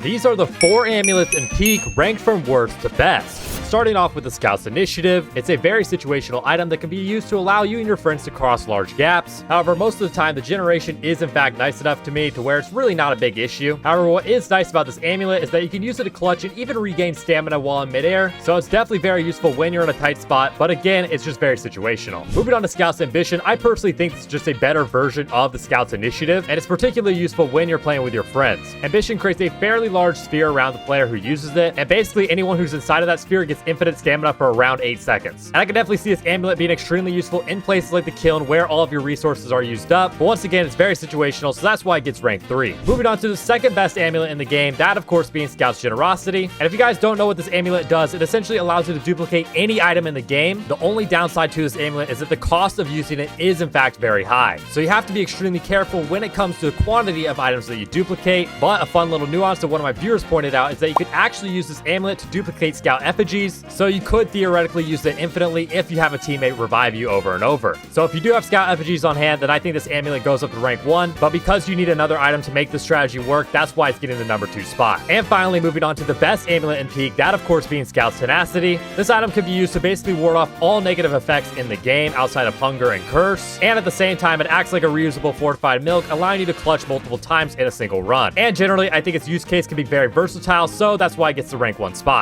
These are the 4 amulets in peak, ranked from worst to best. Starting off with the Scout's Initiative, it's a very situational item that can be used to allow you and your friends to cross large gaps. However, most of the time, the generation is in fact nice enough to me to where it's really not a big issue. However, what is nice about this amulet is that you can use it to clutch and even regain stamina while in midair, so it's definitely very useful when you're in a tight spot, but again, it's just very situational. Moving on to Scout's Ambition, I personally think it's just a better version of the Scout's Initiative, and it's particularly useful when you're playing with your friends. Ambition creates a fairly large sphere around the player who uses it, and basically anyone who's inside of that sphere gets infinite stamina for around 8 seconds. And I can definitely see this amulet being extremely useful in places like the kiln where all of your resources are used up, but once again, it's very situational, so that's why it gets ranked 3. Moving on to the second best amulet in the game, that of course being Scout's Generosity. And if you guys don't know what this amulet does, it essentially allows you to duplicate any item in the game. The only downside to this amulet is that the cost of using it is in fact very high. So you have to be extremely careful when it comes to the quantity of items that you duplicate, but a fun little nuance that one of my viewers pointed out is that you could actually use this amulet to duplicate Scout effigies, so you could theoretically use it infinitely if you have a teammate revive you over and over. So if you do have Scout effigies on hand, then I think this amulet goes up to rank 1, but because you need another item to make this strategy work, that's why it's getting the number 2 spot. And finally, moving on to the best amulet in peak, that of course being Scout's Tenacity. This item can be used to basically ward off all negative effects in the game outside of hunger and curse, and at the same time it acts like a reusable fortified milk, allowing you to clutch multiple times in a single run. And generally, I think its use case can be very versatile, so that's why it gets the rank 1 spot.